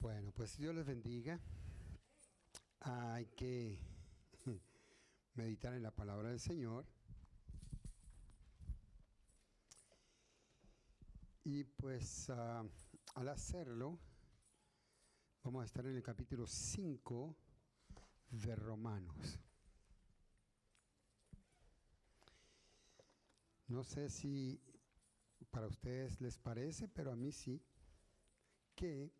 Bueno, pues Dios les bendiga. Hay que meditar en la palabra del Señor. Y pues al hacerlo, vamos a estar en el capítulo 5 de Romanos. No sé si para ustedes les parece, pero a mí sí, que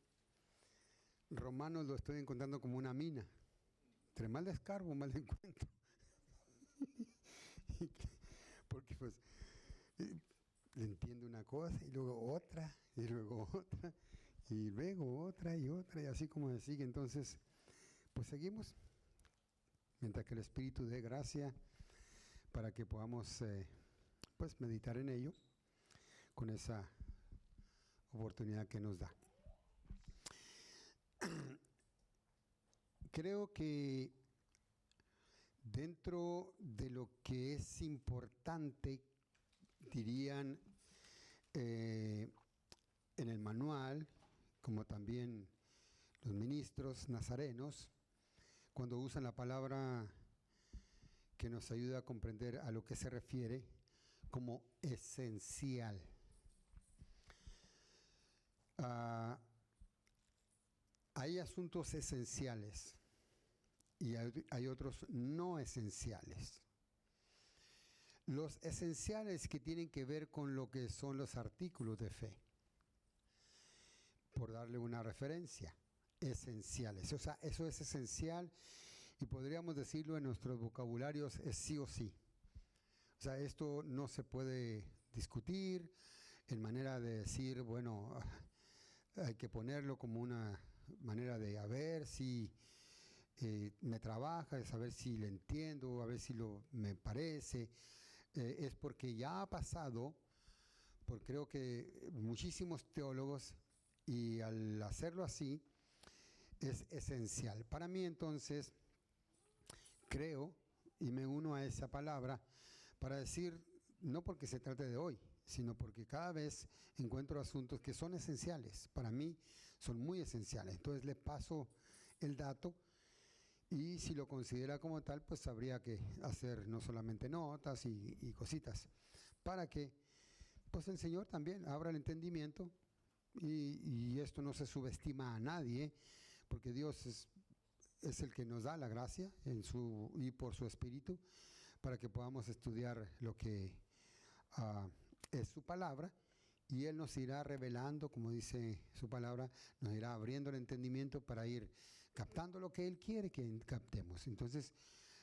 Romanos lo estoy encontrando como una mina. Entre más le escarbo, más le encuentro. Porque pues le entiendo una cosa y luego otra, y luego otra, y luego otra y otra, y así como se sigue. Entonces, pues seguimos, mientras que el Espíritu dé gracia para que podamos pues meditar en ello con esa oportunidad que nos da. Creo que dentro de lo que es importante, dirían en el manual, como también los ministros nazarenos, cuando usan la palabra que nos ayuda a comprender a lo que se refiere como esencial. Hay asuntos esenciales y hay otros no esenciales. Los esenciales que tienen que ver con lo que son los artículos de fe, por darle una referencia, esenciales. O sea, eso es esencial y podríamos decirlo en nuestros vocabularios, es sí o sí. O sea, esto no se puede discutir en manera de decir, bueno, hay que ponerlo como una manera de a ver si me trabaja, de saber si le entiendo, a ver si me parece. Es porque ya ha pasado, por creo que muchísimos teólogos, y al hacerlo así es esencial. Para mí entonces, creo, y me uno a esa palabra, para decir, no porque se trate de hoy, sino porque cada vez encuentro asuntos que son esenciales. Para mí son muy esenciales. Entonces le paso el dato y si lo considera como tal, pues habría que hacer no solamente notas y cositas, para que pues el Señor también abra el entendimiento y esto no se subestima a nadie, porque Dios es el que nos da la gracia y por su Espíritu, para que podamos estudiar lo que es su palabra, y Él nos irá revelando, como dice su palabra, nos irá abriendo el entendimiento para ir captando lo que Él quiere que captemos. Entonces,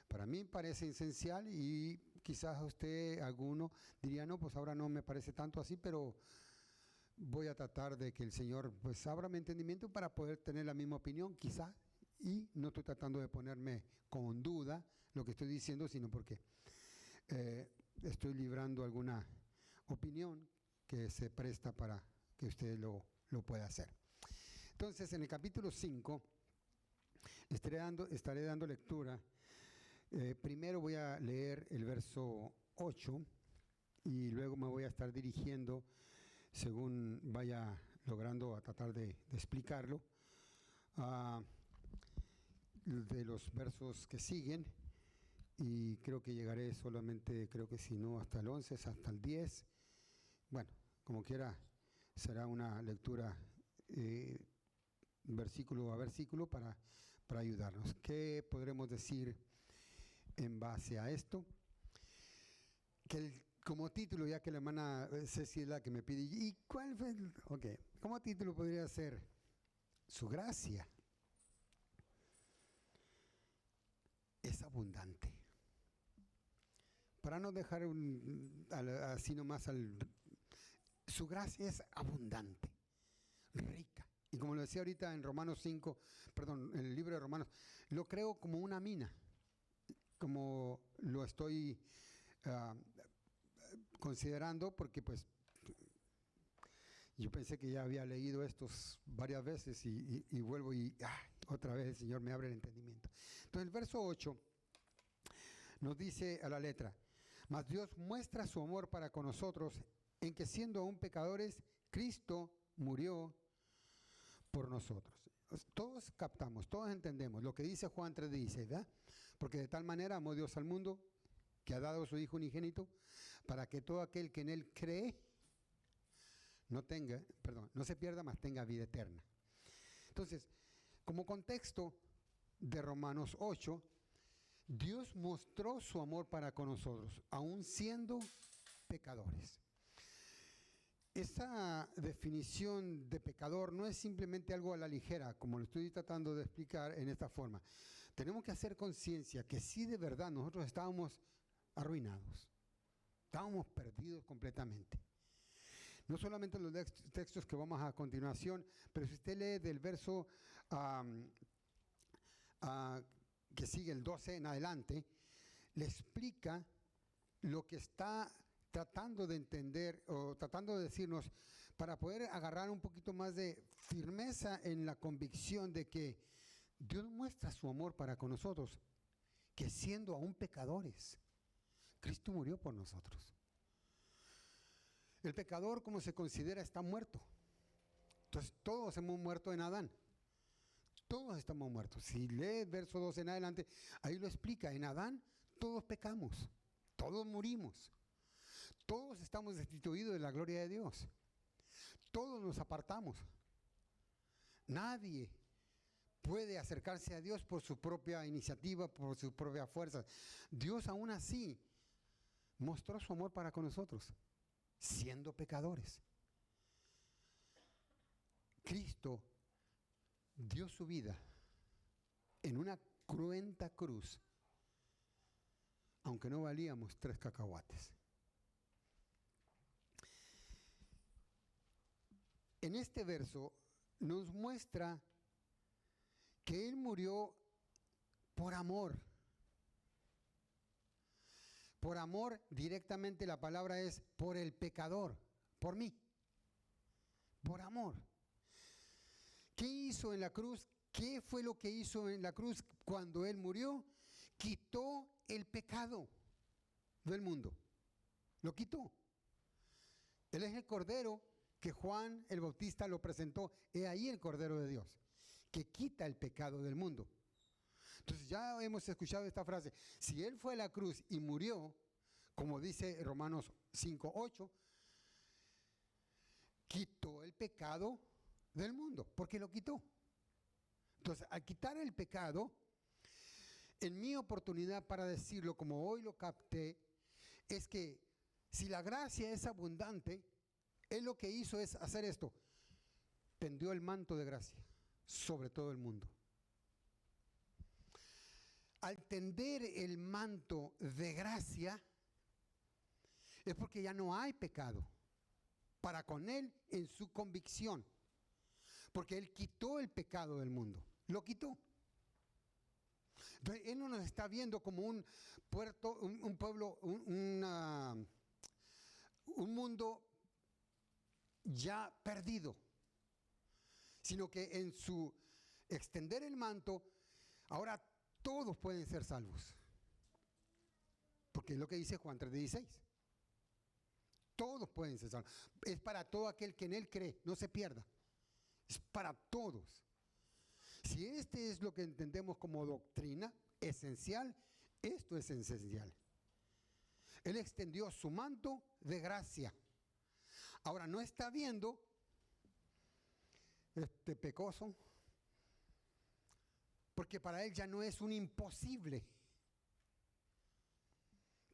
para mí parece esencial y quizás a usted, alguno, diría, no, pues ahora no me parece tanto así, pero voy a tratar de que el Señor pues abra mi entendimiento para poder tener la misma opinión, quizás, y no estoy tratando de ponerme con duda lo que estoy diciendo, sino porque estoy librando alguna opinión que se presta para que usted lo pueda hacer. Entonces, en el capítulo 5 estaré dando lectura. Primero voy a leer el verso 8 y luego me voy a estar dirigiendo, según vaya logrando, a tratar de explicarlo, de los versos que siguen, y creo que llegaré solamente, creo que si no hasta el 11, hasta el 10. Bueno, como quiera, será una lectura versículo a versículo para ayudarnos. ¿Qué podremos decir en base a esto? Que como título, ya que la hermana Ceci es la que me pide, ¿y cuál fue? Ok, como título podría ser Su gracia es abundante. Para no dejar así nomás su gracia es abundante, rica. Y como lo decía ahorita en Romanos 5, perdón, en el libro de Romanos, lo creo como una mina, como lo estoy considerando, porque pues yo pensé que ya había leído estos varias veces y vuelvo y otra vez el Señor me abre el entendimiento. Entonces el verso 8 nos dice a la letra: mas Dios muestra su amor para con nosotros en que siendo aún pecadores, Cristo murió por nosotros. Todos captamos, todos entendemos lo que dice Juan 3:16, ¿verdad? Porque de tal manera amó Dios al mundo que ha dado a su Hijo unigénito para que todo aquel que en Él cree no se pierda, mas tenga vida eterna. Entonces, como contexto de Romanos 8, Dios mostró su amor para con nosotros, aun siendo pecadores. Esa definición de pecador no es simplemente algo a la ligera, como lo estoy tratando de explicar en esta forma. Tenemos que hacer conciencia que sí, de verdad nosotros estábamos arruinados, estábamos perdidos completamente. No solamente los textos que vamos a continuación, pero si usted lee del verso que sigue el 12 en adelante, le explica lo que está tratando de entender o tratando de decirnos para poder agarrar un poquito más de firmeza en la convicción de que Dios muestra su amor para con nosotros, que siendo aún pecadores, Cristo murió por nosotros. El pecador, como se considera, está muerto. Entonces todos hemos muerto en Adán. Todos estamos muertos. Si lee el verso 2 en adelante, ahí lo explica. En Adán todos pecamos, todos murimos. Todos estamos destituidos de la gloria de Dios. Todos nos apartamos. Nadie puede acercarse a Dios por su propia iniciativa, por sus propias fuerzas. Dios aún así mostró su amor para con nosotros, siendo pecadores. Cristo dio su vida en una cruenta cruz, aunque no valíamos 3 cacahuates. En este verso nos muestra que Él murió por amor. Por amor, directamente la palabra es por el pecador, por mí. Por amor. ¿Qué hizo en la cruz? ¿Qué fue lo que hizo en la cruz cuando Él murió? Quitó el pecado del mundo. Lo quitó. Él es el Cordero que Juan el Bautista lo presentó. He ahí el Cordero de Dios, que quita el pecado del mundo. Entonces ya hemos escuchado esta frase. Si Él fue a la cruz y murió, como dice Romanos 5:8, quitó el pecado del mundo, porque lo quitó. Entonces, al quitar el pecado, en mi oportunidad para decirlo como hoy lo capté, es que si la gracia es abundante, Él lo que hizo es hacer esto: tendió el manto de gracia sobre todo el mundo. Al tender el manto de gracia, es porque ya no hay pecado para con Él en su convicción, porque Él quitó el pecado del mundo, lo quitó. Entonces, Él no nos está viendo como un pueblo, un mundo ya perdido, sino que en su extender el manto, ahora todos pueden ser salvos. Porque es lo que dice Juan 3:16. Todos pueden ser salvos. Es para todo aquel que en Él cree, no se pierda. Es para todos. Si este es lo que entendemos como doctrina esencial, esto es esencial. Él extendió su manto de gracia. Ahora no está viendo este pecoso, porque para Él ya no es un imposible.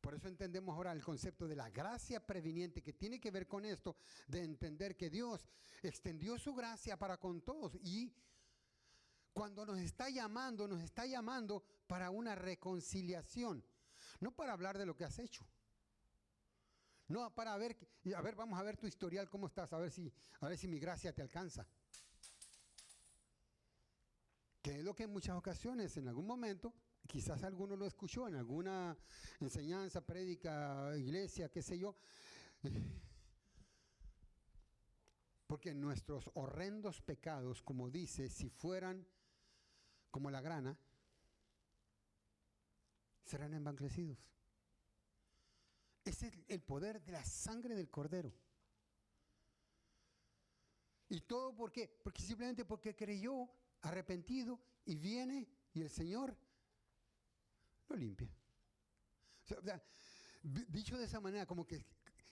Por eso entendemos ahora el concepto de la gracia previniente, que tiene que ver con esto, de entender que Dios extendió su gracia para con todos, y cuando nos está llamando para una reconciliación, no para hablar de lo que has hecho, no para ver, vamos a ver tu historial, cómo estás, a ver si mi gracia te alcanza. Que es lo que en muchas ocasiones, en algún momento, quizás alguno lo escuchó en alguna enseñanza, prédica, iglesia, qué sé yo, porque nuestros horrendos pecados, como dice, si fueran como la grana, serán emblanquecidos. Ese es el poder de la sangre del Cordero. ¿Y todo por qué? Porque simplemente porque creyó arrepentido y viene y el Señor lo limpia. O sea, dicho de esa manera, como que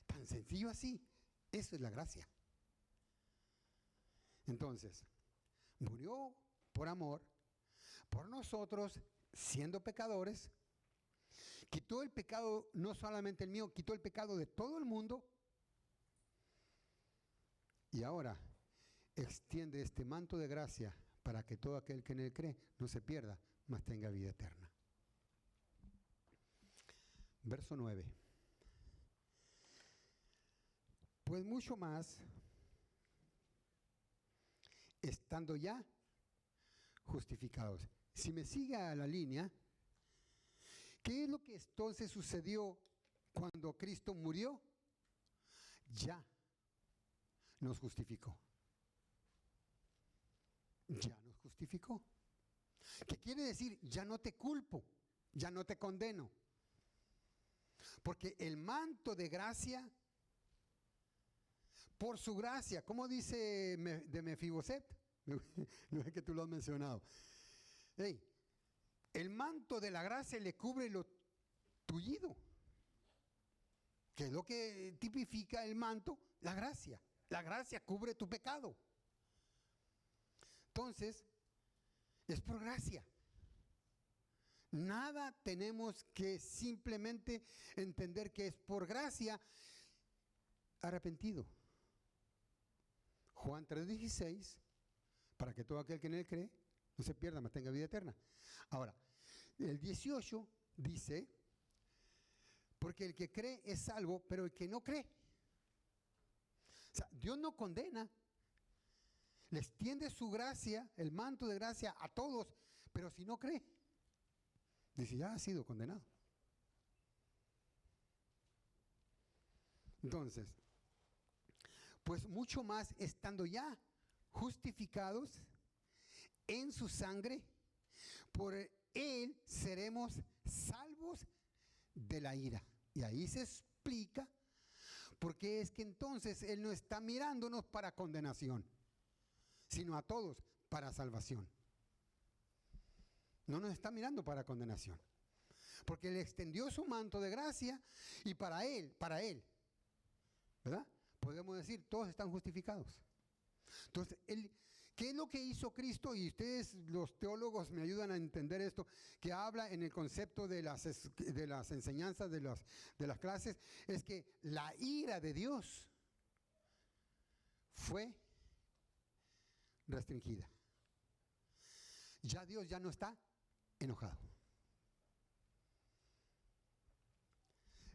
tan sencillo así, eso es la gracia. Entonces, murió por amor, por nosotros, siendo pecadores, quitó el pecado, no solamente el mío, quitó el pecado de todo el mundo, y ahora extiende este manto de gracia para que todo aquel que en él cree no se pierda, mas tenga vida eterna. Verso 9. Pues mucho más, estando ya justificados. Si me sigue a la línea, ¿qué es lo que entonces sucedió cuando Cristo murió? Ya nos justificó. Ya nos justificó. ¿Qué quiere decir? Ya no te culpo, ya no te condeno. Porque el manto de gracia, por su gracia, ¿cómo dice de Mefiboset? No es que tú lo has mencionado. Hey, el manto de la gracia le cubre lo tullido. ¿Qué es lo que tipifica el manto? La gracia. La gracia cubre tu pecado. Entonces, es por gracia. Nada tenemos que simplemente entender que es por gracia arrepentido. Juan 3:16, para que todo aquel que en él cree no se pierda, mas tenga vida eterna. Ahora, el 18 dice, porque el que cree es salvo, pero el que no cree. O sea, Dios no condena, le extiende su gracia, el manto de gracia a todos, pero si no cree, dice, ya ha sido condenado. Entonces, pues mucho más estando ya justificados en su sangre, por él seremos salvos de la ira. Y ahí se explica por qué es que entonces él no está mirándonos para condenación, sino a todos para salvación. No nos está mirando para condenación, porque él extendió su manto de gracia y para él, ¿verdad? Podemos decir, todos están justificados. Entonces, ¿qué es lo que hizo Cristo? Y ustedes, los teólogos, me ayudan a entender esto, que habla en el concepto de las enseñanzas de las clases, es que la ira de Dios fue restringida. Ya Dios ya no está enojado.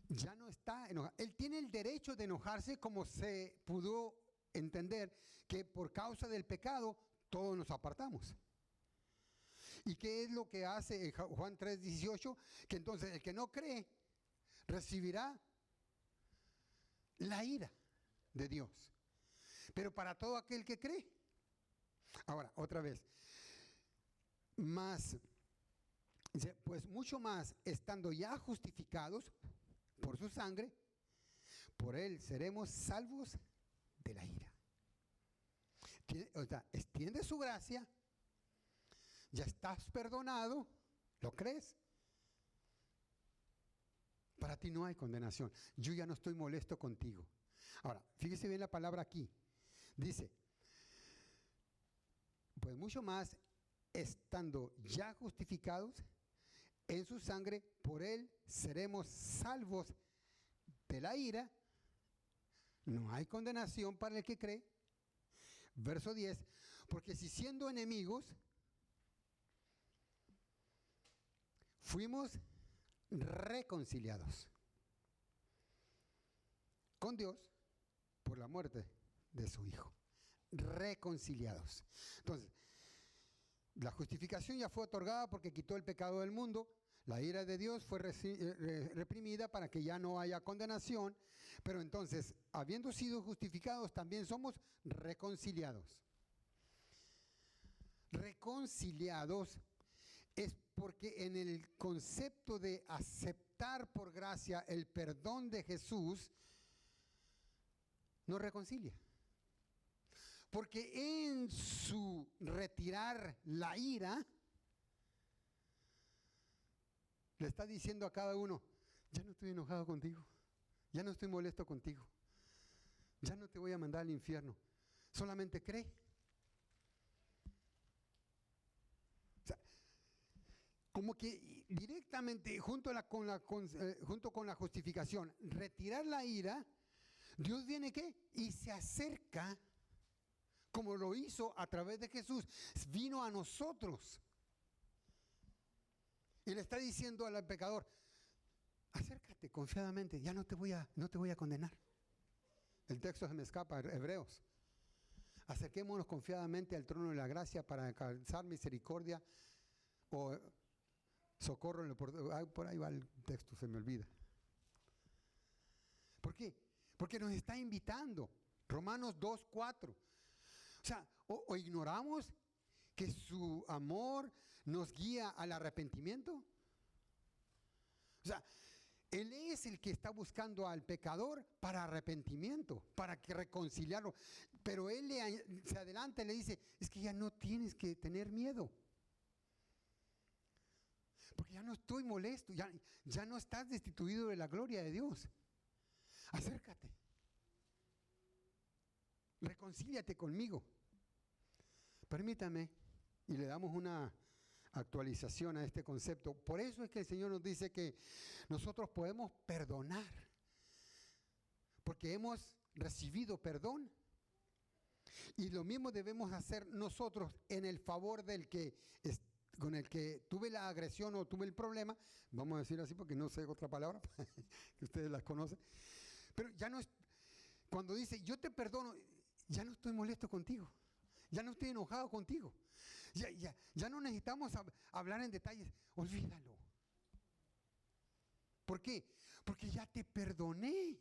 Ya no está enojado. Él tiene el derecho de enojarse, como se pudo entender que por causa del pecado todos nos apartamos. ¿Y qué es lo que hace Juan 3:18? Que entonces el que no cree recibirá la ira de Dios. Pero para todo aquel que cree. Ahora, otra vez. Más, pues mucho más, estando ya justificados por su sangre, por él seremos salvos de la ira. O sea, extiende su gracia, ya estás perdonado, ¿lo crees? Para ti no hay condenación. Yo ya no estoy molesto contigo. Ahora, fíjese bien la palabra aquí. Dice, pues mucho más, estando ya justificados en su sangre, por él seremos salvos de la ira. No hay condenación para el que cree. Verso 10, porque si siendo enemigos, fuimos reconciliados con Dios por la muerte de su Hijo. Reconciliados. Entonces, la justificación ya fue otorgada porque quitó el pecado del mundo. La ira de Dios fue reprimida para que ya no haya condenación. Pero entonces, habiendo sido justificados, también somos reconciliados. Reconciliados es porque en el concepto de aceptar por gracia el perdón de Jesús, nos reconcilia. Porque en su retirar la ira, le está diciendo a cada uno, ya no estoy enojado contigo, ya no estoy molesto contigo, ya no te voy a mandar al infierno, solamente cree. O sea, como que directamente, junto con la justificación, retirar la ira, Dios viene ¿qué? Y se acerca, como lo hizo a través de Jesús, vino a nosotros. Y le está diciendo al pecador, acércate confiadamente, ya no te voy a condenar. El texto se me escapa, Hebreos. Acerquémonos confiadamente al trono de la gracia para alcanzar misericordia o socorro. Por ahí va el texto, se me olvida. ¿Por qué? Porque nos está invitando. Romanos 2:4. O sea, o ignoramos que su amor nos guía al arrepentimiento. O sea, Él es el que está buscando al pecador para arrepentimiento, para que reconciliarlo. Pero Él se adelanta y le dice, es que ya no tienes que tener miedo. Porque ya no estoy molesto, ya no estás destituido de la gloria de Dios. Acércate. Reconcíliate conmigo. Permítame, y le damos una actualización a este concepto. Por eso es que el Señor nos dice que nosotros podemos perdonar, porque hemos recibido perdón. Y lo mismo debemos hacer nosotros en el favor del que con el que tuve la agresión o tuve el problema, vamos a decir así porque no sé otra palabra, que ustedes las conocen. Pero ya no es, cuando dice yo te perdono, ya no estoy molesto contigo, ya no estoy enojado contigo, ya no necesitamos hablar en detalles, olvídalo. ¿Por qué? Porque ya te perdoné.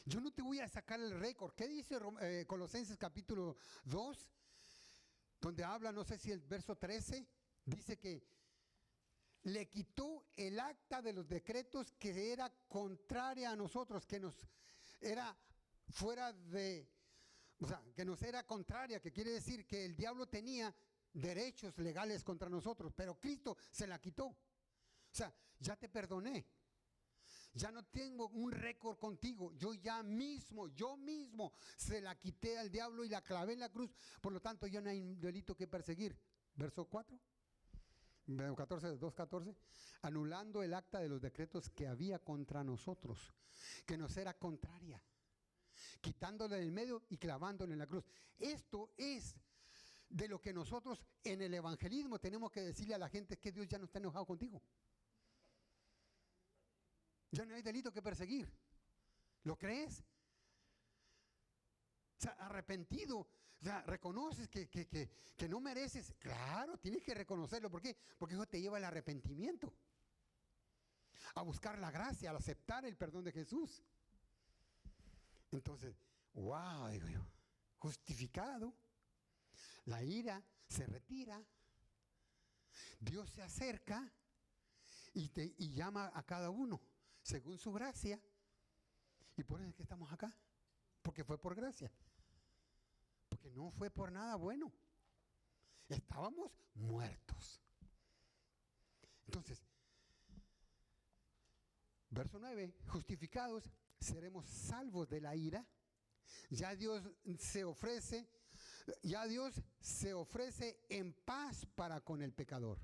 Yo no te voy a sacar el récord. ¿Qué dice Colosenses capítulo 2? Donde habla, no sé si el verso 13, dice que le quitó el acta de los decretos que era contraria a nosotros, que nos era fuera de, o sea, que nos era contraria, que quiere decir que el diablo tenía derechos legales contra nosotros, pero Cristo se la quitó. O sea, ya te perdoné. Ya no tengo un récord contigo. Yo mismo se la quité al diablo y la clavé en la cruz. Por lo tanto, ya no hay un delito que perseguir. Verso 4. 2:14. Anulando el acta de los decretos que había contra nosotros, que nos era contraria, quitándole del medio y clavándole en la cruz. Esto es de lo que nosotros en el evangelismo tenemos que decirle a la gente, que Dios ya no está enojado contigo. Ya no hay delito que perseguir. ¿Lo crees? O sea, arrepentido. O sea, reconoces que no mereces. Claro, tienes que reconocerlo. ¿Por qué? Porque eso te lleva al arrepentimiento. A buscar la gracia, al aceptar el perdón de Jesús. Entonces, wow, digo yo, justificado. La ira se retira. Dios se acerca y llama a cada uno según su gracia. Y por eso es que estamos acá. Porque fue por gracia. Porque no fue por nada bueno. Estábamos muertos. Entonces, verso 9, justificados, seremos salvos de la ira. Ya Dios se ofrece en paz para con el pecador.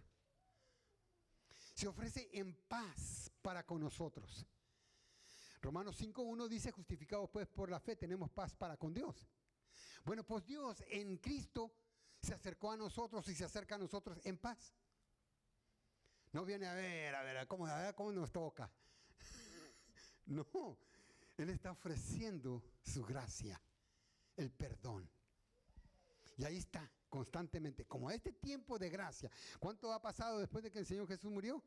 Se ofrece en paz para con nosotros. Romanos 5:1 dice, justificados pues por la fe, tenemos paz para con Dios. Bueno, pues Dios en Cristo se acercó a nosotros y se acerca a nosotros en paz. No viene a ver cómo nos toca. No, Él está ofreciendo su gracia, el perdón. Y ahí está, constantemente, como este tiempo de gracia. ¿Cuánto ha pasado después de que el Señor Jesús murió?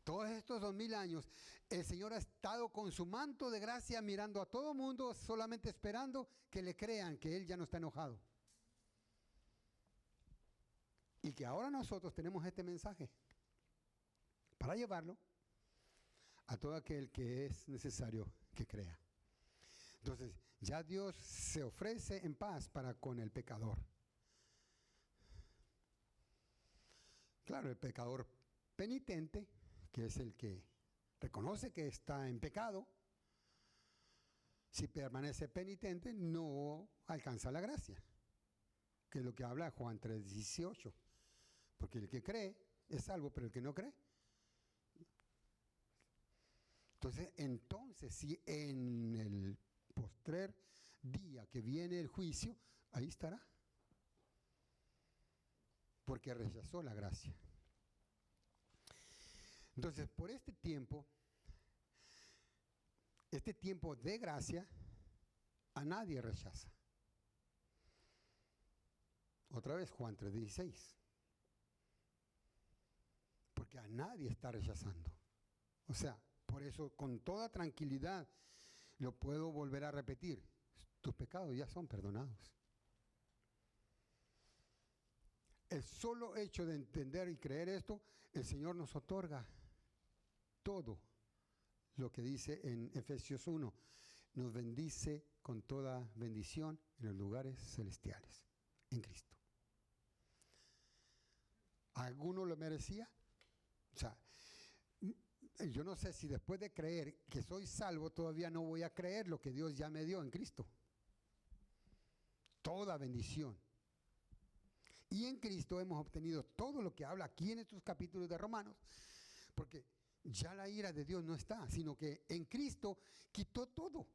Todos estos 2000 años, el Señor ha estado con su manto de gracia mirando a todo mundo, solamente esperando que le crean que Él ya no está enojado. Y que ahora nosotros tenemos este mensaje para llevarlo a todo aquel que es necesario que crea. Entonces, Ya Dios se ofrece en paz para con el pecador. Claro, el pecador penitente, que es el que reconoce que está en pecado, si permanece penitente, no alcanza la gracia, que es lo que habla Juan 3:18. Porque el que cree es salvo, pero el que no cree. Entonces, si en el postrer día que viene el juicio, ahí estará. Porque rechazó la gracia. Entonces, por este tiempo de gracia, a nadie rechaza. Otra vez Juan 3:16. Porque a nadie está rechazando. O sea, por eso con toda tranquilidad lo puedo volver a repetir. Tus pecados ya son perdonados. El solo hecho de entender y creer esto, el Señor nos otorga todo lo que dice en Efesios 1. Nos bendice con toda bendición en los lugares celestiales, en Cristo. ¿Alguno lo merecía? O sea, yo no sé si después de creer que soy salvo, todavía no voy a creer lo que Dios ya me dio en Cristo. Toda bendición. Y en Cristo hemos obtenido todo lo que habla aquí en estos capítulos de Romanos, porque ya la ira de Dios no está, sino que en Cristo quitó todo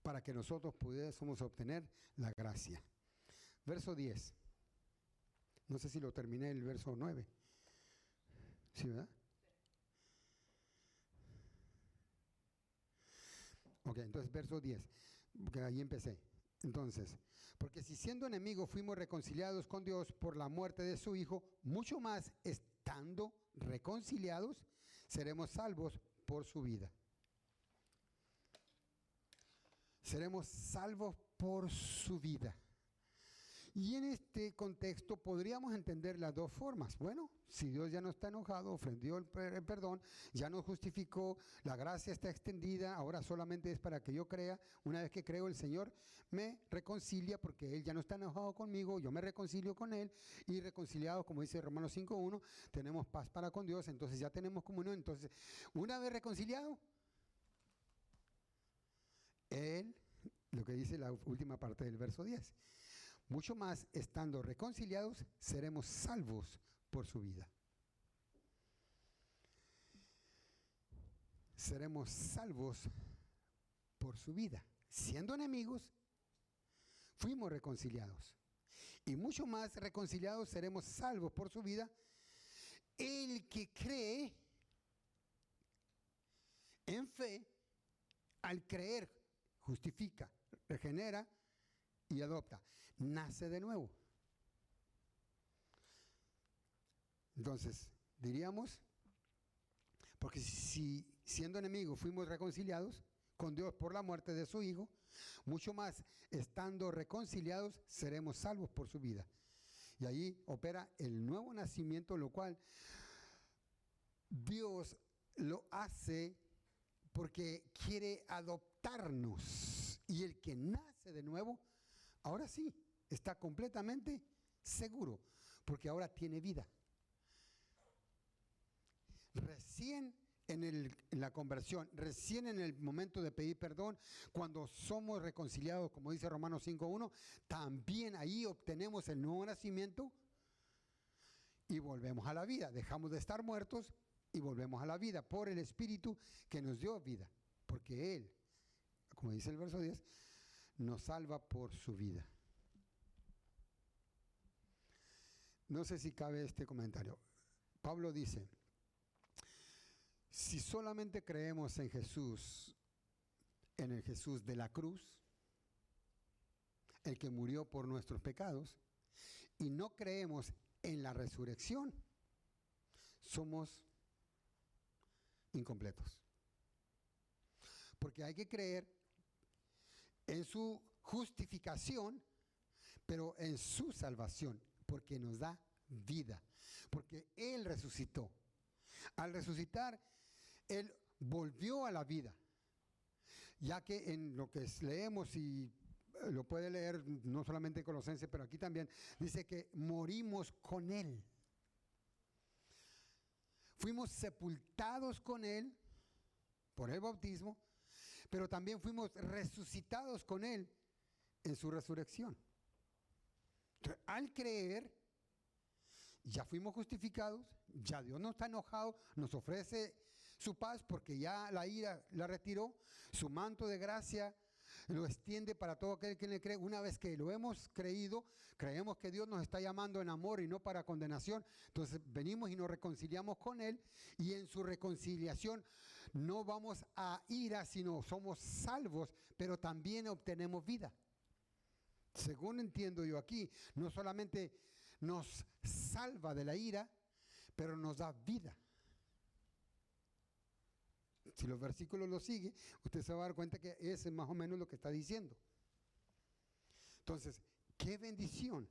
para que nosotros pudiésemos obtener la gracia. Verso 10. No sé si lo terminé el verso 9. ¿Sí, verdad? Ok, entonces verso 10, porque ahí empecé. Entonces, porque si siendo enemigos fuimos reconciliados con Dios por la muerte de su Hijo, mucho más estando reconciliados, seremos salvos por su vida. Seremos salvos por su vida. Y en este contexto podríamos entender las dos formas. Bueno, si Dios ya no está enojado, ofendió el perdón, ya nos justificó, la gracia está extendida, ahora solamente es para que yo crea. Una vez que creo, el Señor me reconcilia porque Él ya no está enojado conmigo, yo me reconcilio con Él y reconciliados, como dice Romanos 5:1, tenemos paz para con Dios, entonces ya tenemos comunión. Entonces, una vez reconciliado, Él, lo que dice la última parte del verso 10, mucho más, estando reconciliados, seremos salvos por su vida. Seremos salvos por su vida. Siendo enemigos, fuimos reconciliados. Y mucho más reconciliados seremos salvos por su vida. El que cree en fe, al creer, justifica, regenera y adopta. Nace de nuevo. Entonces, diríamos, porque si siendo enemigos fuimos reconciliados con Dios por la muerte de su Hijo, mucho más estando reconciliados seremos salvos por su vida. Y ahí opera el nuevo nacimiento, lo cual Dios lo hace porque quiere adoptarnos. Y el que nace de nuevo, ahora sí, está completamente seguro, porque ahora tiene vida. Recién en la conversión, recién en el momento de pedir perdón, cuando somos reconciliados, como dice Romanos 5:1, también ahí obtenemos el nuevo nacimiento y volvemos a la vida. Dejamos de estar muertos y volvemos a la vida por el Espíritu que nos dio vida, porque Él, como dice el verso 10, nos salva por su vida. No sé si cabe este comentario. Pablo dice, si solamente creemos en Jesús, en el Jesús de la cruz, el que murió por nuestros pecados, y no creemos en la resurrección, somos incompletos. Porque hay que creer en su justificación, pero en su salvación, porque nos da vida, porque Él resucitó. Al resucitar, Él volvió a la vida. ya que en lo que leemos, y lo puede leer no solamente en Colosenses, pero aquí también, dice que morimos con Él. Fuimos sepultados con Él por el bautismo, pero también fuimos resucitados con Él en su resurrección. Entonces, al creer, ya fuimos justificados, ya Dios no está enojado, nos ofrece su paz porque ya la ira la retiró, su manto de gracia lo extiende para todo aquel que le cree. Una vez que lo hemos creído, creemos que Dios nos está llamando en amor y no para condenación. Entonces venimos y nos reconciliamos con Él, y en su reconciliación no vamos a ira, sino somos salvos, pero también obtenemos vida. Según entiendo yo aquí, no solamente nos salva de la ira, pero nos da vida. Si los versículos los sigue, usted se va a dar cuenta que ese es más o menos lo que está diciendo. Entonces, qué bendición.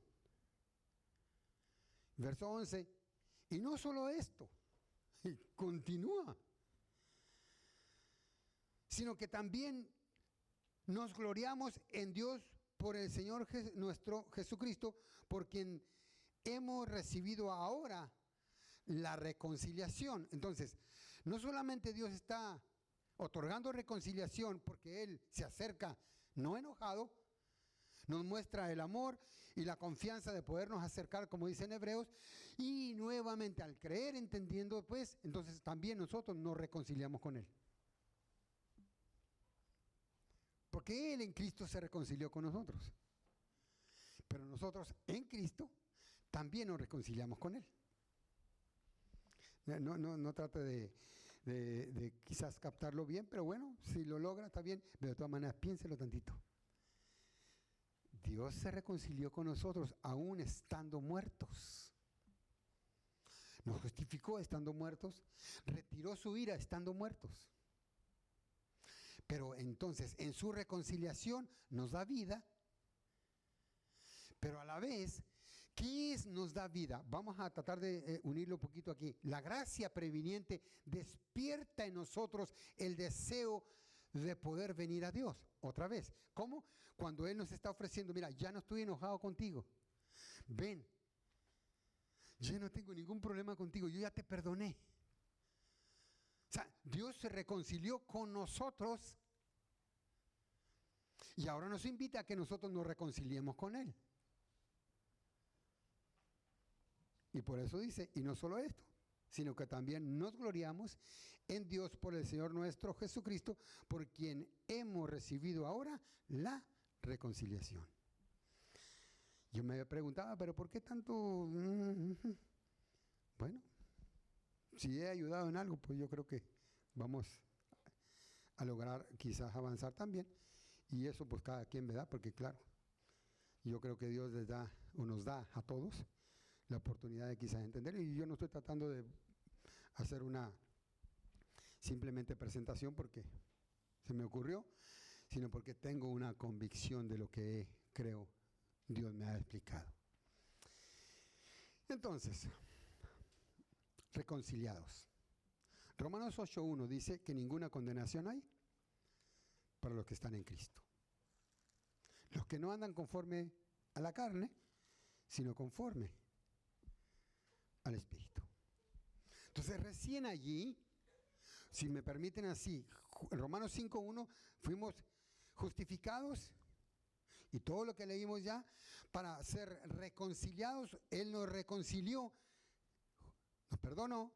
Verso 11, y no solo esto, y continúa, sino que también nos gloriamos en Dios por el Señor nuestro Jesucristo, por quien hemos recibido ahora la reconciliación. Entonces, no solamente Dios está otorgando reconciliación porque Él se acerca no enojado, nos muestra el amor y la confianza de podernos acercar, como dice en Hebreos, y nuevamente al creer, entendiendo, pues, entonces también nosotros nos reconciliamos con Él. Porque Él en Cristo se reconcilió con nosotros. Pero nosotros en Cristo también nos reconciliamos con Él. No trate de quizás captarlo bien, pero bueno, si lo logra está bien, pero de todas maneras piénselo tantito. Dios se reconcilió con nosotros aún estando muertos. Nos justificó estando muertos, retiró su ira estando muertos. Pero entonces en su reconciliación nos da vida, pero a la vez, ¿qué nos da vida? Vamos a tratar de unirlo un poquito aquí. La gracia previniente despierta en nosotros el deseo de poder venir a Dios. Otra vez, ¿cómo? Cuando Él nos está ofreciendo, mira, ya no estoy enojado contigo. Ven, yo no tengo ningún problema contigo, yo ya te perdoné. O sea, Dios se reconcilió con nosotros y ahora nos invita a que nosotros nos reconciliemos con Él. Y por eso dice, y no solo esto, sino que también nos gloriamos en Dios por el Señor nuestro Jesucristo, por quien hemos recibido ahora la reconciliación. Yo me preguntaba, pero ¿por qué tanto? Bueno, si he ayudado en algo, pues yo creo que vamos a lograr quizás avanzar también. Y eso pues cada quien, ¿verdad? Porque claro, yo creo que Dios les da o nos da a todos la oportunidad de quizás entender. Y yo no estoy tratando de hacer una simplemente presentación porque se me ocurrió, sino porque tengo una convicción de lo que creo Dios me ha explicado. Entonces, reconciliados. Romanos 8:1 dice que ninguna condenación hay para los que están en Cristo. Los que no andan conforme a la carne, sino conforme al Espíritu. Entonces recién allí, si me permiten así, en Romanos 5:1 fuimos justificados, y todo lo que leímos ya, para ser reconciliados, Él nos reconcilió, nos perdonó,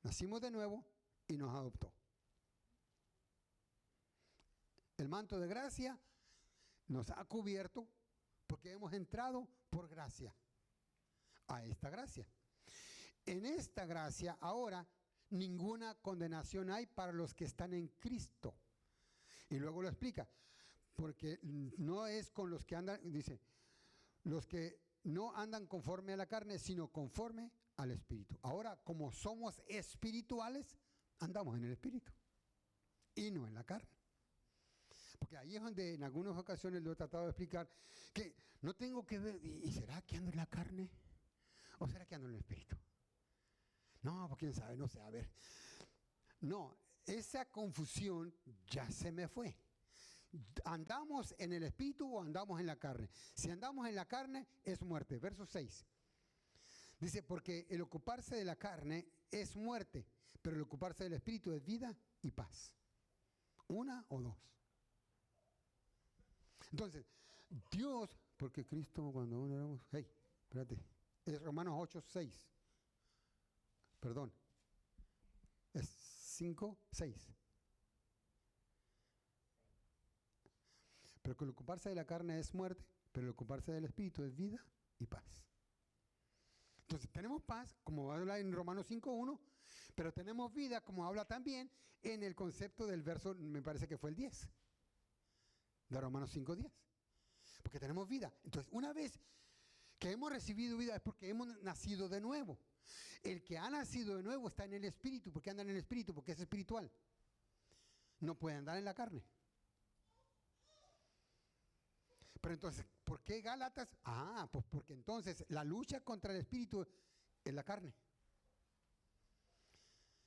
nacimos de nuevo y nos adoptó. El manto de gracia nos ha cubierto porque hemos entrado por gracia a esta gracia. En esta gracia ahora ninguna condenación hay para los que están en Cristo. Y luego lo explica, porque no es con los que andan, dice, los que no andan conforme a la carne, sino conforme al Espíritu. Ahora, como somos espirituales, andamos en el Espíritu y no en la carne. Porque ahí es donde en algunas ocasiones lo he tratado de explicar, que no tengo que ver, ¿y será que ando en la carne? ¿O será que ando en el Espíritu? No, pues quién sabe, no sé, a ver. No, esa confusión ya se me fue. ¿Andamos en el espíritu o andamos en la carne? Si andamos en la carne, es muerte. Verso 6. Dice, porque el ocuparse de la carne es muerte, pero el ocuparse del espíritu es vida y paz. Una o dos. Entonces, Dios, porque Cristo cuando uno éramos, hey, espérate, es Romanos 8, 6. Perdón. Es 5, 6. Pero que el ocuparse de la carne es muerte, pero el ocuparse del espíritu es vida y paz. Entonces tenemos paz, como habla en Romanos 5.1, pero tenemos vida, como habla también en el concepto del verso, me parece que fue el 10, de Romanos 5.10. Porque tenemos vida. Entonces, una vez que hemos recibido vida es porque hemos nacido de nuevo. El que ha nacido de nuevo está en el espíritu. ¿Por qué anda en el espíritu? Porque es espiritual. No puede andar en la carne. Pero entonces, ¿por qué Gálatas? Pues porque entonces la lucha contra el espíritu es la carne.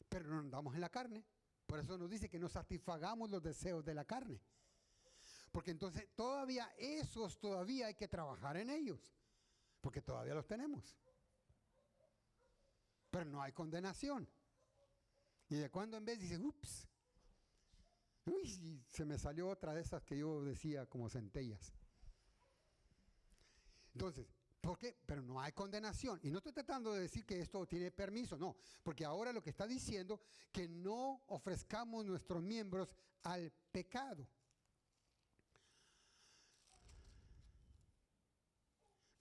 Pero no andamos en la carne. Por eso nos dice que no satisfagamos los deseos de la carne. Porque entonces todavía hay que trabajar en ellos. Porque todavía los tenemos. Pero no hay condenación. Y de cuando en vez dice, ups, uy, se me salió otra de esas que yo decía como centellas. Entonces, ¿por qué? Pero no hay condenación. Y no estoy tratando de decir que esto tiene permiso, no. Porque ahora lo que está diciendo, que no ofrezcamos nuestros miembros al pecado.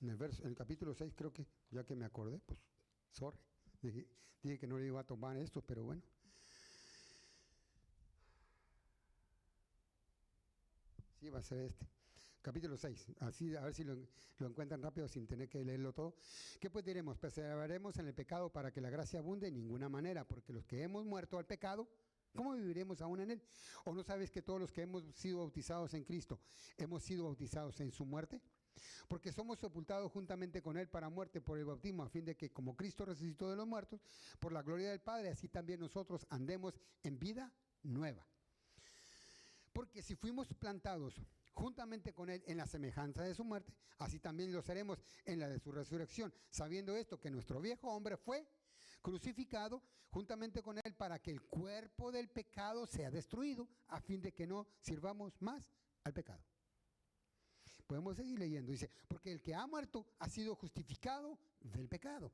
En el capítulo 6 creo que, ya que me acordé, pues, sorry. Dije que no le iba a tomar esto, pero bueno. Sí, va a ser este. Capítulo 6, así a ver si lo encuentran rápido sin tener que leerlo todo. ¿Qué pues diremos? ¿Perseveraremos en el pecado para que la gracia abunde? En ninguna manera, porque los que hemos muerto al pecado, ¿cómo viviremos aún en él? ¿O no sabes que todos los que hemos sido bautizados en Cristo, hemos sido bautizados en su muerte? Porque somos sepultados juntamente con él para muerte por el bautismo, a fin de que como Cristo resucitó de los muertos, por la gloria del Padre, así también nosotros andemos en vida nueva. Porque si fuimos plantados juntamente con él en la semejanza de su muerte, así también lo seremos en la de su resurrección, sabiendo esto, que nuestro viejo hombre fue crucificado juntamente con él para que el cuerpo del pecado sea destruido, a fin de que no sirvamos más al pecado. Podemos seguir leyendo, dice, porque el que ha muerto ha sido justificado del pecado.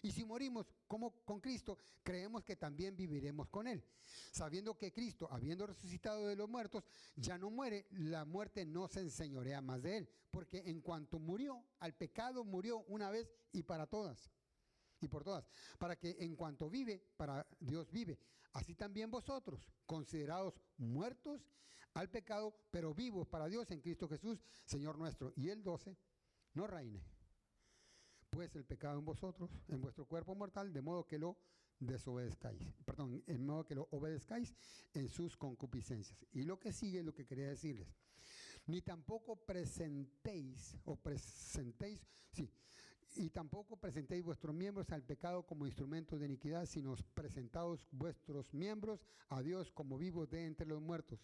Y si morimos como con Cristo, creemos que también viviremos con Él. Sabiendo que Cristo, habiendo resucitado de los muertos, ya no muere, la muerte no se enseñorea más de Él. Porque en cuanto murió, al pecado murió una vez y para todas. Y por todas. Para que en cuanto vive, para Dios vive. Así también vosotros, considerados muertos al pecado, pero vivos para Dios en Cristo Jesús, Señor nuestro. Y el 12, no reine pues el pecado en vosotros, en vuestro cuerpo mortal, de modo que lo desobedezcáis. Perdón, en modo que lo obedezcáis en sus concupiscencias. Y lo que sigue es lo que quería decirles. Ni tampoco presentéis, y tampoco presentéis vuestros miembros al pecado como instrumentos de iniquidad, sino presentaos vuestros miembros a Dios como vivos de entre los muertos,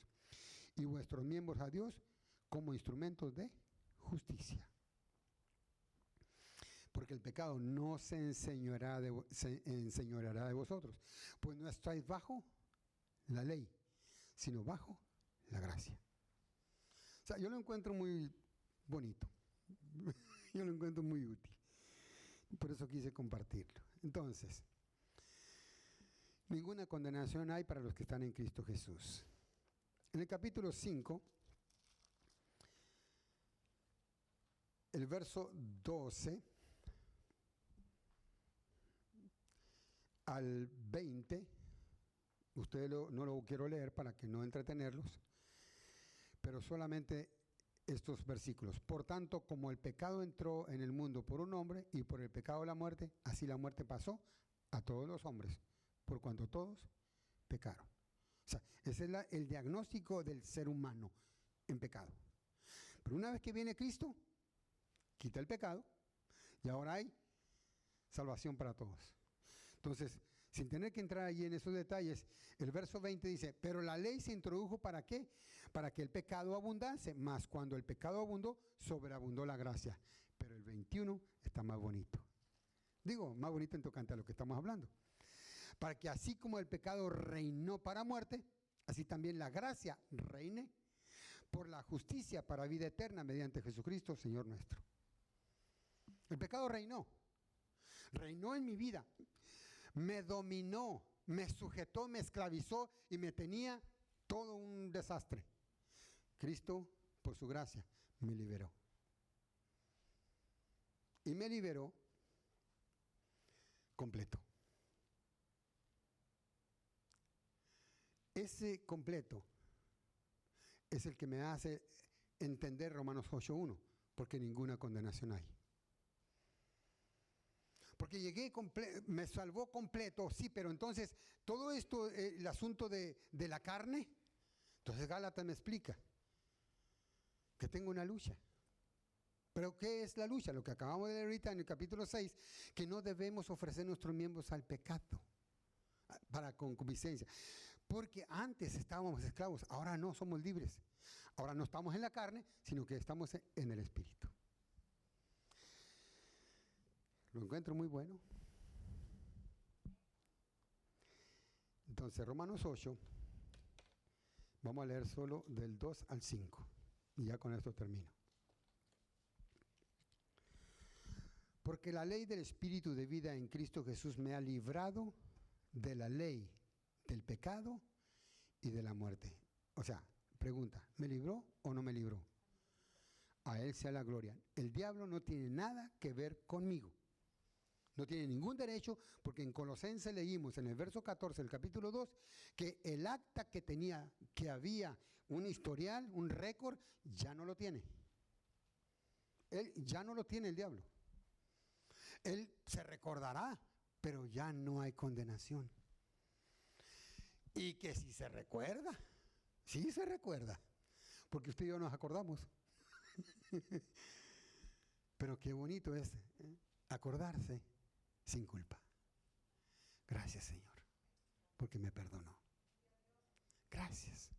y vuestros miembros a Dios como instrumentos de justicia. Porque el pecado no se enseñoreará de vosotros, pues no estáis bajo la ley, sino bajo la gracia. O sea, yo lo encuentro muy bonito, yo lo encuentro muy útil, por eso quise compartirlo. Entonces, ninguna condenación hay para los que están en Cristo Jesús. En el capítulo 5, el verso 12 al 20, ustedes no lo quiero leer para que no entretenerlos, pero solamente estos versículos. Por tanto, como el pecado entró en el mundo por un hombre y por el pecado la muerte, así la muerte pasó a todos los hombres, por cuanto todos pecaron. O sea, ese es el diagnóstico del ser humano en pecado. Pero una vez que viene Cristo, quita el pecado y ahora hay salvación para todos. Entonces, sin tener que entrar allí en esos detalles, el verso 20 dice, pero la ley se introdujo ¿para qué? Para que el pecado abundase, mas cuando el pecado abundó, sobreabundó la gracia. Pero el 21 está más bonito. Digo, más bonito en tocante a lo que estamos hablando. Para que así como el pecado reinó para muerte, así también la gracia reine por la justicia para vida eterna mediante Jesucristo, Señor nuestro. El pecado reinó en mi vida, me dominó, me sujetó, me esclavizó y me tenía todo un desastre. Cristo, por su gracia, me liberó. Y me liberó completo. Ese completo es el que me hace entender Romanos 8:1, porque ninguna condenación hay. Porque llegué, me salvó completo, sí, pero entonces todo esto, el asunto de la carne, entonces Gálatas me explica que tengo una lucha. ¿Pero qué es la lucha? Lo que acabamos de leer ahorita en el capítulo 6, que no debemos ofrecer nuestros miembros al pecado para concupiscencia. Porque antes estábamos esclavos, ahora no, somos libres. Ahora no estamos en la carne, sino que estamos en el Espíritu. Lo encuentro muy bueno. Entonces, Romanos 8, vamos a leer solo del 2 al 5. Y ya con esto termino. Porque la ley del Espíritu de vida en Cristo Jesús me ha librado de la ley del pecado y de la muerte. O sea, pregunta, ¿me libró o no me libró? A Él sea la gloria. El diablo no tiene nada que ver conmigo. No tiene ningún derecho, porque en Colosenses leímos en el verso 14 del capítulo 2 que el acta que había un historial, un récord, ya no lo tiene. Él ya no lo tiene, el diablo. Él se recordará, pero ya no hay condenación. Y que si se recuerda, sí se recuerda, porque usted y yo nos acordamos. Pero qué bonito es acordarse sin culpa. Gracias, Señor, porque me perdonó. Gracias,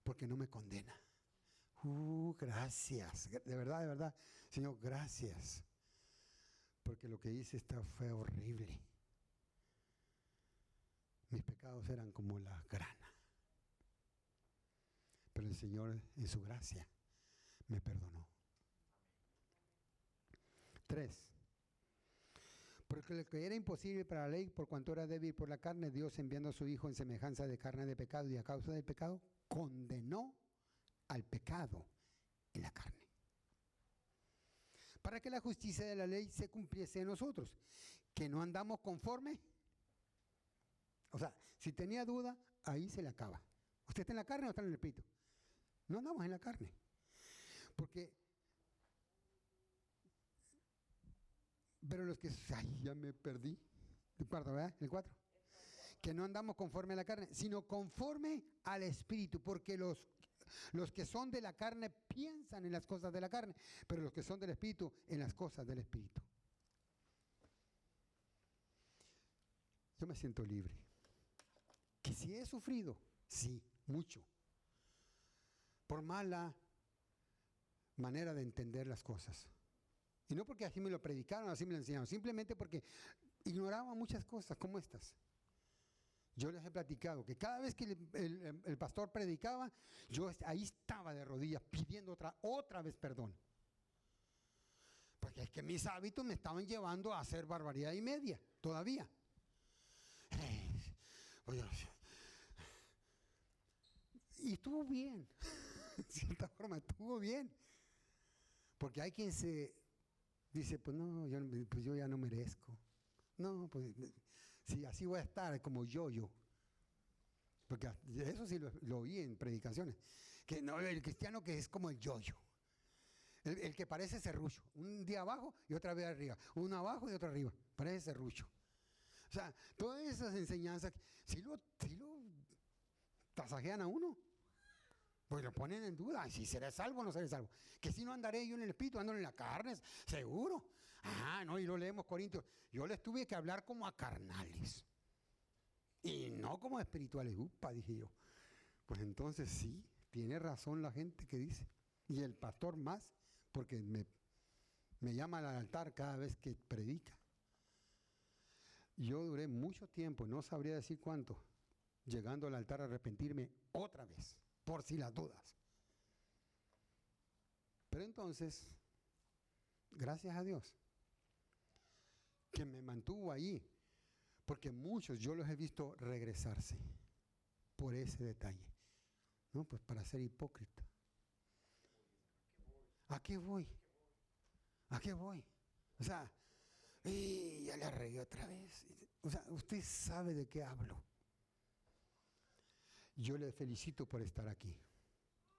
porque no me condena. Gracias, de verdad, Señor, gracias, porque lo que hice fue horrible. Mis pecados eran como la grana, pero el Señor en su gracia me perdonó. 3. Porque lo que era imposible para la ley, por cuanto era débil por la carne, Dios, enviando a su Hijo en semejanza de carne de pecado y a causa del pecado, condenó al pecado en la carne, para que la justicia de la ley se cumpliese en nosotros, que no andamos conforme. O sea, si tenía duda, ahí se le acaba. ¿Usted está en la carne o está en el espíritu? No andamos en la carne. Porque, pero los que, ay, ya me perdí. El cuarto, ¿verdad? El 4. Que no andamos conforme a la carne, sino conforme al espíritu, porque los que son de la carne piensan en las cosas de la carne, pero los que son del espíritu en las cosas del espíritu. Yo me siento libre. Que si he sufrido, sí, mucho, por mala manera de entender las cosas. Y no porque así me lo predicaron, así me lo enseñaron, simplemente porque ignoraba muchas cosas como estas. Yo les he platicado que cada vez que el pastor predicaba, yo ahí estaba de rodillas pidiendo otra vez perdón. Porque es que mis hábitos me estaban llevando a hacer barbaridad y media, todavía. Y estuvo bien, en cierta forma estuvo bien. Porque hay quien se dice, pues no, yo ya no merezco. No, pues si así voy a estar como yo. Porque eso sí lo oí en predicaciones. Que no, el cristiano que es como el yo-yo. El que parece serrucho. Un día abajo y otra vez arriba. Uno abajo y otro arriba. Parece serrucho. O sea, todas esas enseñanzas, si lo tasajean a uno, pues lo ponen en duda. Si seré salvo o no seré salvo. Que si no andaré yo en el espíritu, ando en la carne, seguro. No, y lo leemos Corintios. Yo les tuve que hablar como a carnales. y no como espirituales. Upa, dije yo. Pues entonces sí, tiene razón la gente que dice. Y el pastor más, porque me llama al altar cada vez que predica. Yo duré mucho tiempo, no sabría decir cuánto, llegando al altar a arrepentirme otra vez, por si las dudas. Pero entonces, gracias a Dios, que me mantuvo allí, porque muchos yo los he visto regresarse por ese detalle. No, pues para ser hipócrita. ¿A qué voy? ¿A qué voy? O sea, ya le regué otra vez. O sea, usted sabe de qué hablo. Yo le felicito por estar aquí,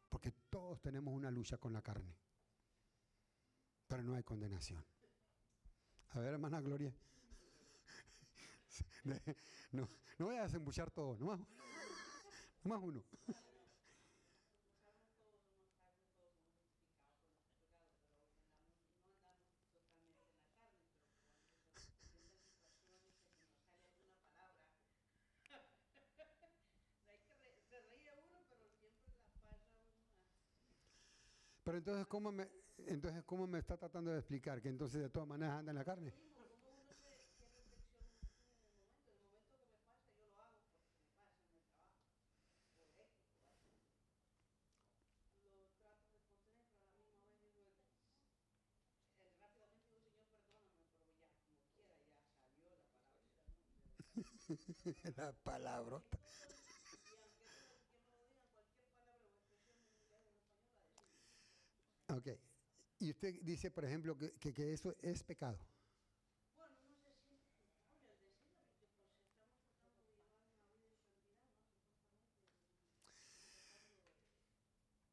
porque todos tenemos una lucha con la carne, pero no hay condenación. A ver, hermana Gloria. No, no voy a desembuchar todo, nomás uno. Pero entonces, ¿cómo me está tratando de explicar? Que entonces de todas maneras anda en la carne. La palabrota. Ok. Y usted dice, por ejemplo, que eso es pecado.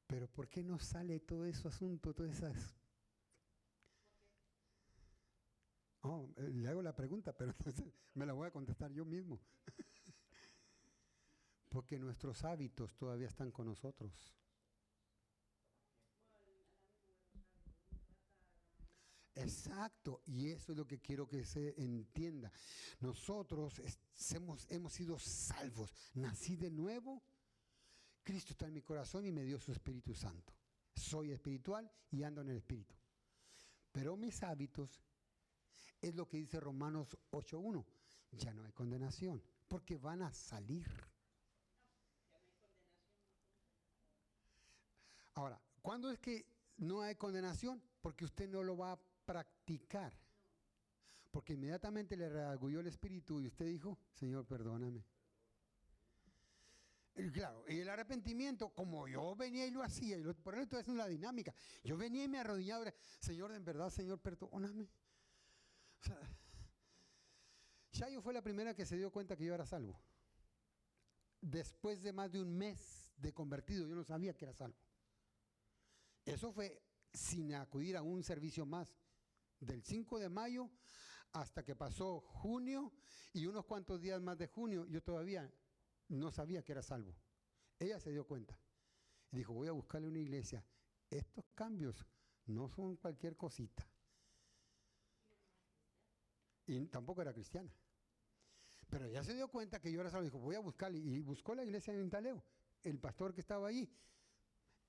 Pero ¿por qué no sale todo ese asunto, todas esas? Oh, le hago la pregunta, pero entonces me la voy a contestar yo mismo. Porque nuestros hábitos todavía están con nosotros. Exacto, y eso es lo que quiero que se entienda. Nosotros hemos sido salvos, nací de nuevo, Cristo está en mi corazón y me dio su Espíritu Santo. Soy espiritual y ando en el Espíritu. Pero mis hábitos es lo que dice Romanos 8:1, ya no hay condenación, porque van a salir. Ahora, ¿cuándo es que no hay condenación? Porque usted no lo va a practicar. Porque inmediatamente le redarguyó el espíritu y usted dijo, Señor, perdóname. Y claro, y el arrepentimiento, como yo venía y lo hacía, por eso es una dinámica. Yo venía y me arrodillaba, Señor, en verdad, Señor, perdóname. O sea, Chayo fue la primera que se dio cuenta que yo era salvo. Después de más de un mes de convertido, yo no sabía que era salvo. Eso fue sin acudir a un servicio más. Del 5 de mayo hasta que pasó junio y unos cuantos días más de junio, yo todavía no sabía que era salvo. Ella se dio cuenta y dijo, voy a buscarle una iglesia. Estos cambios no son cualquier cosita. Y tampoco era cristiana. Pero ella se dio cuenta que yo era salvo. Dijo, voy a buscarle. Y buscó la iglesia en Taleo. El pastor que estaba allí,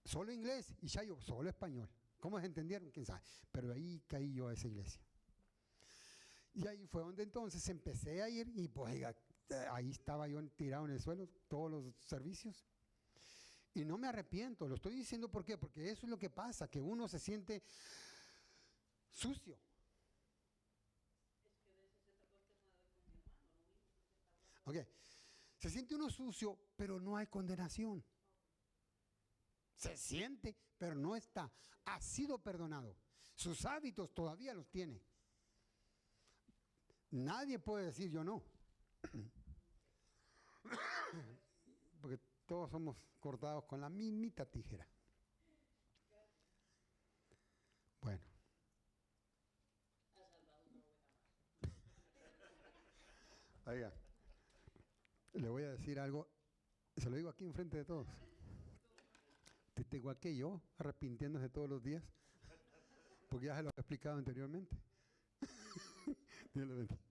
solo inglés, y Chayo, solo español. ¿Cómo se entendieron? ¿Quién sabe? Pero ahí caí yo a esa iglesia. Y ahí fue donde entonces empecé a ir y pues ahí estaba yo tirado en el suelo, todos los servicios. Y no me arrepiento, lo estoy diciendo ¿por qué? Porque eso es lo que pasa, que uno se siente sucio. Ok, se siente uno sucio, pero no hay condenación. Se siente, pero no está. Ha sido perdonado. Sus hábitos todavía los tiene. Nadie puede decir yo no. Porque todos somos cortados con la mismita tijera. Bueno. Oiga, le voy a decir algo, se lo digo aquí enfrente de todos. Usted igual que yo, arrepintiéndose todos los días, porque ya se lo he explicado anteriormente. Dios lo bendiga.